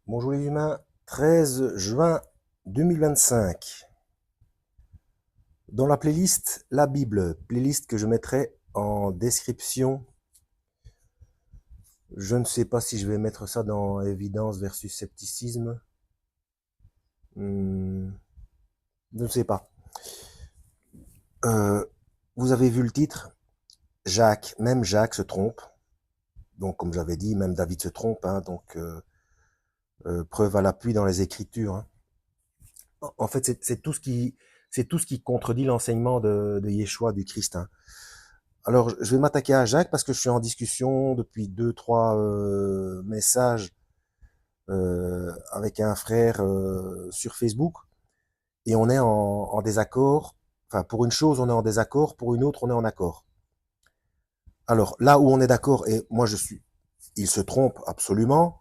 Bonjour les humains, 13 juin 2025. Dans la playlist La Bible, playlist que je mettrai en description. Je ne sais pas si je vais mettre ça dans évidence versus scepticisme. Je ne sais pas. Euh, vous avez vu le titre? Même Jacques se trompe. Donc comme j'avais dit, même David se trompe. Hein, donc preuve à l'appui dans les Écritures. Hein. En fait, c'est tout ce qui contredit l'enseignement de Yeshua, du Christ. Hein. Alors, je vais m'attaquer à Jacques parce que je suis en discussion depuis deux, trois messages avec un frère sur Facebook et on est en désaccord. Enfin, pour une chose, on est en désaccord, pour une autre, on est en accord. Alors, là où on est d'accord, et moi il se trompe absolument,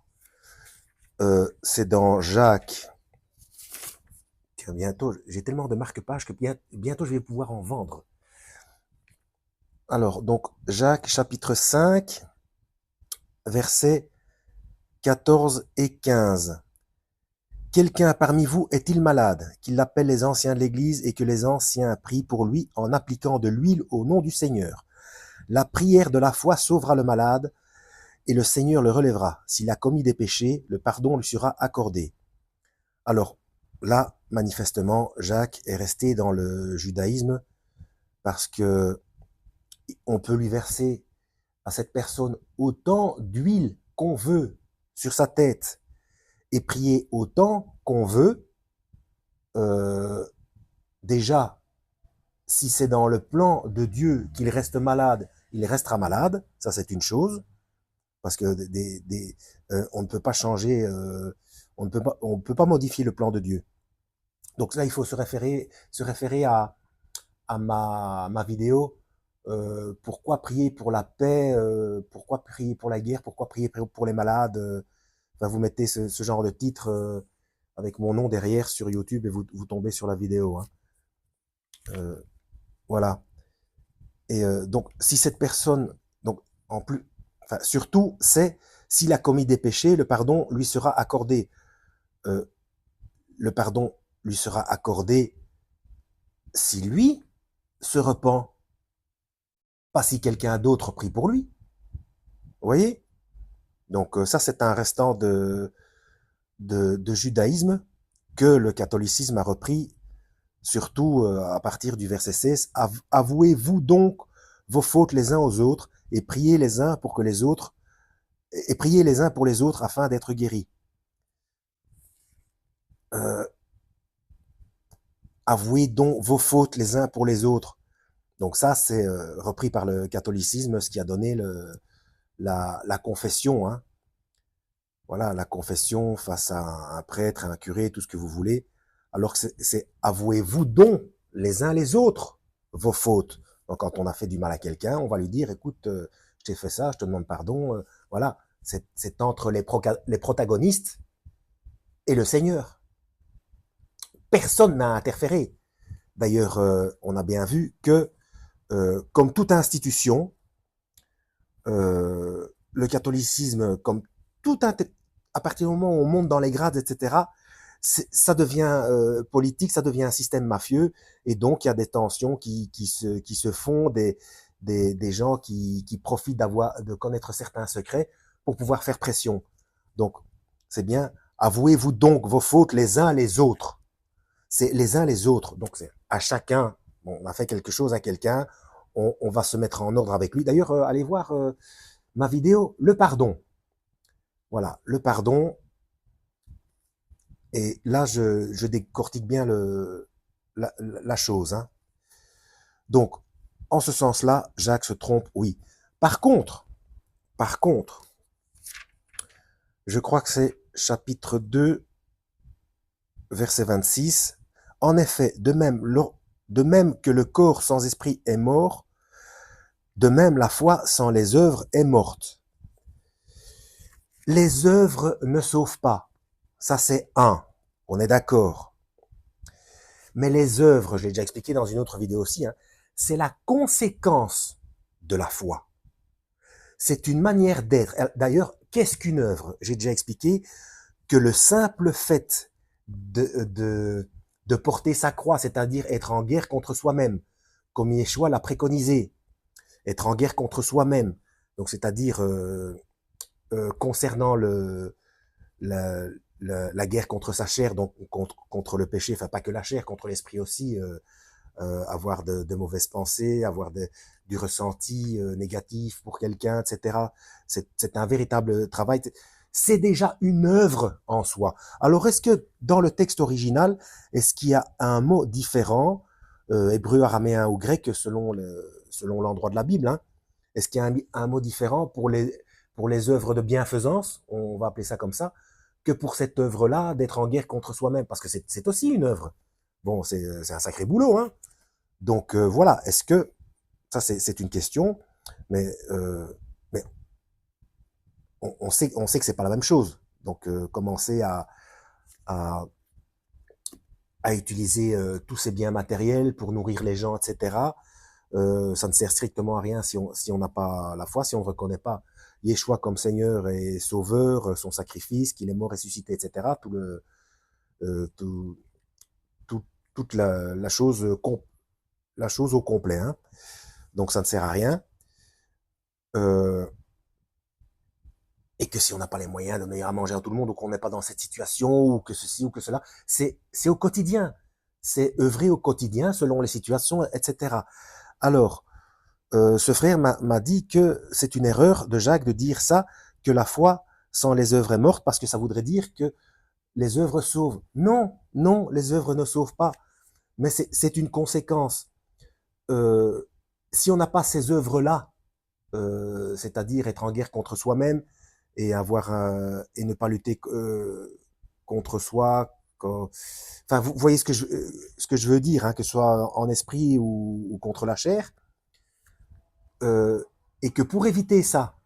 c'est dans Jacques. Tiens, bientôt, j'ai tellement de marque-pages que bientôt je vais pouvoir en vendre. Alors, donc, Jacques chapitre 5, versets 14 et 15. Quelqu'un parmi vous est-il malade, qu'il appelle les anciens de l'Église et que les anciens prient pour lui en appliquant de l'huile au nom du Seigneur. La prière de la foi sauvera le malade et le Seigneur le relèvera. S'il a commis des péchés, le pardon lui sera accordé. Alors là, manifestement, Jacques est resté dans le judaïsme parce que on peut lui verser à cette personne autant d'huile qu'on veut sur sa tête et prier autant qu'on veut. Euh, Déjà, si c'est dans le plan de Dieu qu'il reste malade, il restera malade. Ça, c'est une chose, parce que on ne peut pas changer, on ne peut pas modifier le plan de Dieu. Donc là, il faut se référer à ma vidéo. Pourquoi prier pour la paix, pourquoi prier pour la guerre, pourquoi prier pour les malades. Enfin, vous mettez ce genre de titre avec mon nom derrière sur YouTube et vous tombez sur la vidéo. Hein. Euh, voilà. Et donc, si cette personne, donc en plus, enfin, surtout, c'est s'il a commis des péchés, le pardon lui sera accordé. Euh, le pardon lui sera accordé si lui se repent, pas si quelqu'un d'autre prie pour lui. Vous voyez? Donc ça, c'est un restant de judaïsme que le catholicisme a repris, surtout à partir du verset 16. Avouez-vous donc vos fautes les uns aux autres et priez les uns pour que les autres et priez les uns pour les autres afin d'être guéris. Euh, Avouez donc vos fautes les uns pour les autres. Donc ça, c'est repris par le catholicisme, ce qui a donné la confession. Hein. Voilà, la confession face à un prêtre, à un curé, tout ce que vous voulez. Alors que c'est avouez-vous donc les uns les autres vos fautes. Donc quand on a fait du mal à quelqu'un, on va lui dire, écoute, je t'ai fait ça, je te demande pardon. Voilà, c'est entre les protagonistes et le Seigneur. Personne n'a interféré. D'ailleurs, on a bien vu que, comme toute institution, le catholicisme, comme tout à partir du moment où on monte dans les grades, etc., ça devient politique, ça devient un système mafieux, et donc il y a des tensions qui se font, des gens qui profitent de connaître certains secrets pour pouvoir faire pression. Donc, c'est bien, avouez-vous donc vos fautes les uns les autres. C'est les uns les autres. Donc, c'est à chacun, bon, on a fait quelque chose à quelqu'un, on va se mettre en ordre avec lui. D'ailleurs, allez voir ma vidéo, le pardon. Voilà, le pardon. Et là, je décortique bien la chose. Hein. Donc, en ce sens-là, Jacques se trompe, oui. Par contre, je crois que c'est chapitre 2, verset 26. En effet, de même que le corps sans esprit est mort, de même la foi sans les œuvres est morte. Les œuvres ne sauvent pas. Ça, c'est un. On est d'accord. Mais les œuvres, je l'ai déjà expliqué dans une autre vidéo aussi, hein, c'est la conséquence de la foi. C'est une manière d'être. D'ailleurs, qu'est-ce qu'une œuvre? J'ai déjà expliqué que le simple fait de porter sa croix, c'est-à-dire être en guerre contre soi-même, comme Yeshua l'a préconisé, être en guerre contre soi-même, donc c'est-à-dire concernant la, la guerre contre sa chair, donc contre le péché, enfin pas que la chair, contre l'esprit aussi, avoir de mauvaises pensées, avoir du ressenti négatif pour quelqu'un, etc. C'est un véritable travail. C'est déjà une œuvre en soi. Alors, est-ce que dans le texte original, est-ce qu'il y a un mot différent, hébreu, araméen ou grec, selon l'endroit de la Bible, hein? Est-ce qu'il y a un mot différent pour les œuvres de bienfaisance, on va appeler ça comme ça, que pour cette œuvre-là d'être en guerre contre soi-même? Parce que c'est aussi une œuvre. Bon, c'est un sacré boulot, hein. Donc voilà, est-ce que ça c'est une question, mais on sait que c'est pas la même chose. Donc commencer à, à utiliser tous ces biens matériels pour nourrir les gens, etc. Ça ne sert strictement à rien si on n'a pas la foi, si on ne reconnaît pas Yeshua comme Seigneur et Sauveur, son sacrifice, qu'il est mort, ressuscité, etc. Tout, toute la chose au complet, hein. Donc ça ne sert à rien. Et que si on n'a pas les moyens de donner à manger à tout le monde, ou qu'on n'est pas dans cette situation, ou que ceci ou que cela, c'est au quotidien. C'est œuvrer au quotidien selon les situations, etc. Alors, ce frère m'a dit que c'est une erreur de Jacques de dire ça, que la foi sans les œuvres est morte, parce que ça voudrait dire que les œuvres sauvent. Non, non, les œuvres ne sauvent pas. Mais c'est une conséquence. Si on n'a pas ces œuvres-là, c'est-à-dire être en guerre contre soi-même et et ne pas lutter contre soi. Enfin, vous voyez ce que je veux dire, hein, que ce soit en esprit ou contre la chair, et que pour éviter ça,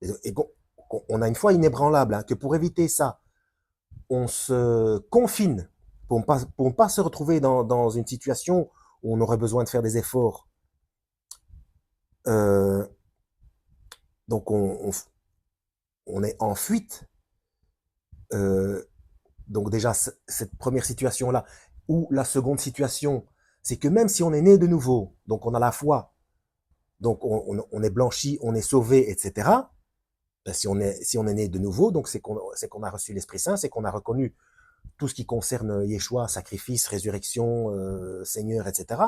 et on a une foi inébranlable, hein, que pour éviter ça, on se confine pour ne pas se retrouver dans une situation où on aurait besoin de faire des efforts. Donc on est en fuite. Donc déjà, cette première situation-là, ou la seconde situation, c'est que même si on est né de nouveau, donc on a la foi, donc on est blanchi, on est sauvé, etc. Ben, si on est né de nouveau, donc c'est qu'on a reçu l'Esprit Saint, c'est qu'on a reconnu tout ce qui concerne Yeshua, sacrifice, résurrection, Seigneur, etc.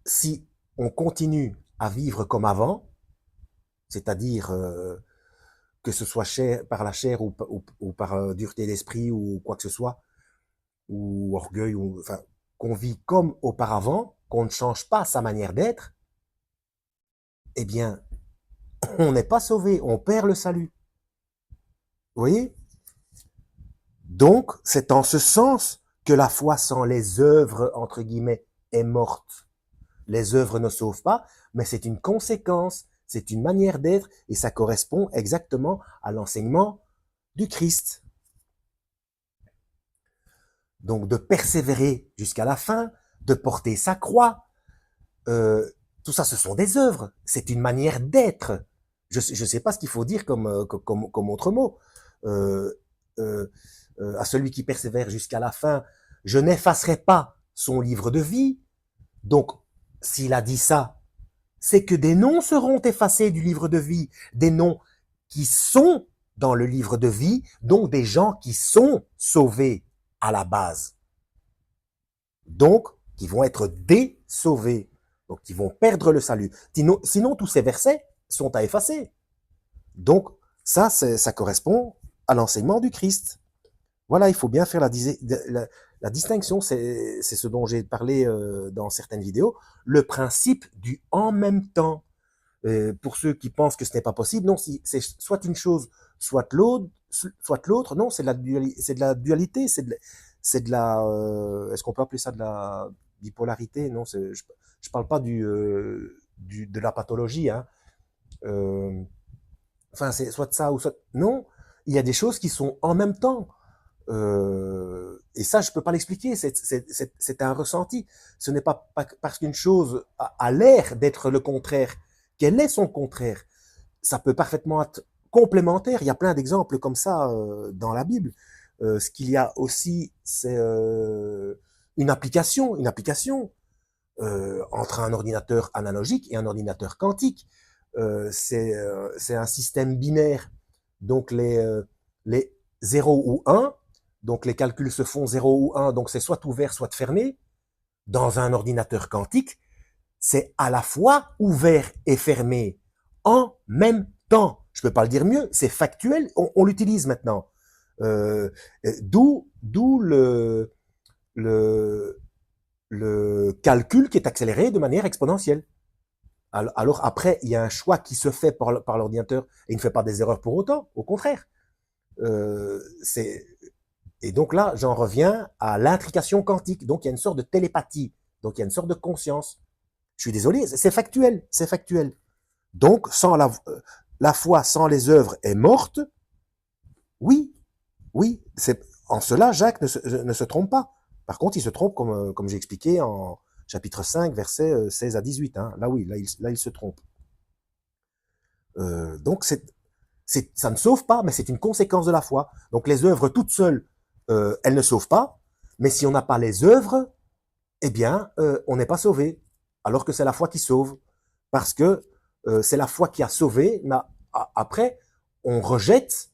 Si on continue à vivre comme avant, c'est-à-dire que ce soit par la chair ou par dureté d'esprit ou quoi que ce soit, ou orgueil, enfin, qu'on vit comme auparavant, qu'on ne change pas sa manière d'être, eh bien, on n'est pas sauvé, on perd le salut. Vous voyez? Donc, c'est en ce sens que la foi sans les œuvres, entre guillemets, est morte. Les œuvres ne sauvent pas, mais c'est une conséquence, c'est une manière d'être, et ça correspond exactement à l'enseignement du Christ. Donc, de persévérer jusqu'à la fin, de porter sa croix, tout ça, ce sont des œuvres. C'est une manière d'être. Je ne sais pas ce qu'il faut dire comme autre mot. À celui qui persévère jusqu'à la fin, je n'effacerai pas son livre de vie. Donc, s'il a dit ça, c'est que des noms seront effacés du livre de vie, des noms qui sont dans le livre de vie, donc des gens qui sont sauvés à la base. Donc, qui vont être désauvés. Donc, ils vont perdre le salut. Sinon, tous ces versets sont à effacer. Donc, ça correspond à l'enseignement du Christ. Voilà, il faut bien faire la distinction. C'est ce dont j'ai parlé dans certaines vidéos. Le principe du en même temps. Pour ceux qui pensent que ce n'est pas possible, non, c'est soit une chose, soit l'autre. Non, c'est de la dualité, c'est de la, est-ce qu'on peut appeler ça de la bipolarité? Non, je parle pas de la pathologie, hein. Enfin, c'est soit ça ou soit, non, il y a des choses qui sont en même temps. Et ça, je peux pas l'expliquer, c'est un ressenti. Ce n'est pas parce qu'une chose a l'air d'être le contraire qu'elle est son contraire. Ça peut parfaitement être complémentaires. Il y a plein d'exemples comme ça dans la Bible. Ce qu'il y a aussi, c'est une application entre un ordinateur analogique et un ordinateur quantique. C'est un système binaire, donc les 0 ou 1, donc les calculs se font 0 ou 1, donc c'est soit ouvert, soit fermé. Dans un ordinateur quantique, c'est à la fois ouvert et fermé en même temps. Je peux pas le dire mieux, c'est factuel, on l'utilise maintenant. D'où le calcul qui est accéléré de manière exponentielle. Alors après, il y a un choix qui se fait par l'ordinateur et il ne fait pas des erreurs pour autant, au contraire. C'est Et donc là, j'en reviens à l'intrication quantique. Donc il y a une sorte de télépathie. Donc il y a une sorte de conscience. Je suis désolé, c'est factuel, c'est factuel. Donc sans la foi sans les œuvres est morte. Oui, oui. En cela, Jacques ne se trompe pas. Par contre, il se trompe comme j'ai expliqué en chapitre 5, versets 16 à 18. Hein. Là oui, là il se trompe. Donc ça ne sauve pas, mais c'est une conséquence de la foi. Donc les œuvres toutes seules, elles ne sauvent pas. Mais si on n'a pas les œuvres, eh bien, on n'est pas sauvé. Alors que c'est la foi qui sauve. Parce que c'est la foi qui a sauvé. Mais après, on rejette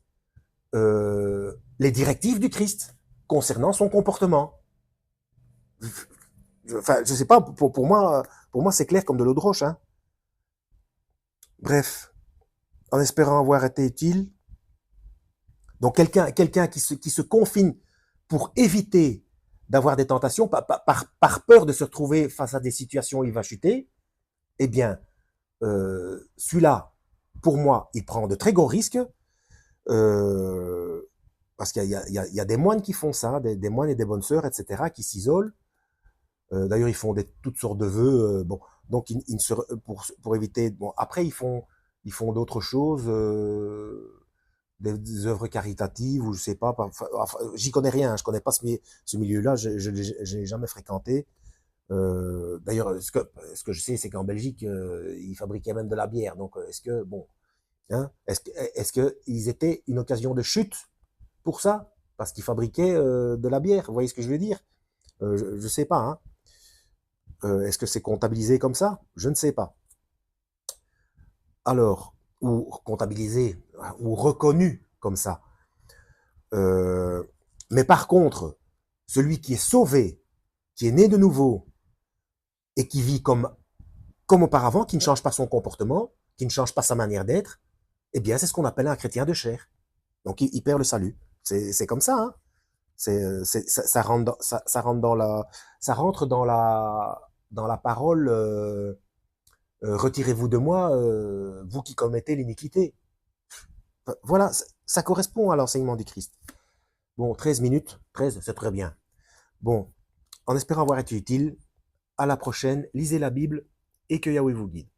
les directives du Christ concernant son comportement. Enfin, je sais pas, pour moi, c'est clair comme de l'eau de roche. Hein. Bref, en espérant avoir été utile. Donc, quelqu'un qui se confine pour éviter d'avoir des tentations, par peur de se retrouver face à des situations où il va chuter, eh bien, celui-là, pour moi, il prend de très gros risques, parce qu'il y a des moines qui font ça, des moines et des bonnes sœurs, etc., qui s'isolent. D'ailleurs, ils font toutes sortes de vœux. Bon, donc, pour éviter. Bon, après, ils font d'autres choses, des œuvres caritatives ou je sais pas. Enfin, j'y connais rien. Je connais pas ce milieu-là. Je l'ai jamais fréquenté. D'ailleurs, ce que je sais, c'est qu'en Belgique, ils fabriquaient même de la bière. Donc, est-ce que bon, hein, est-ce que ils étaient une occasion de chute pour ça, parce qu'ils fabriquaient de la bière? Vous voyez ce que je veux dire? Je sais pas. Hein. Est-ce que c'est comptabilisé comme ça? Je ne sais pas. Alors, ou comptabilisé, ou reconnu comme ça. Mais par contre, celui qui est sauvé, qui est né de nouveau, et qui vit comme auparavant, qui ne change pas son comportement, qui ne change pas sa manière d'être, eh bien, c'est ce qu'on appelle un chrétien de chair. Donc, il perd le salut. C'est comme ça. Hein. Ça rentre dans la parole. Retirez-vous de moi, vous qui commettez l'iniquité. Voilà, ça correspond à l'enseignement du Christ. Bon, 13 minutes, 13, c'est très bien. Bon, en espérant avoir été utile, à la prochaine, lisez la Bible et que Yahweh vous guide.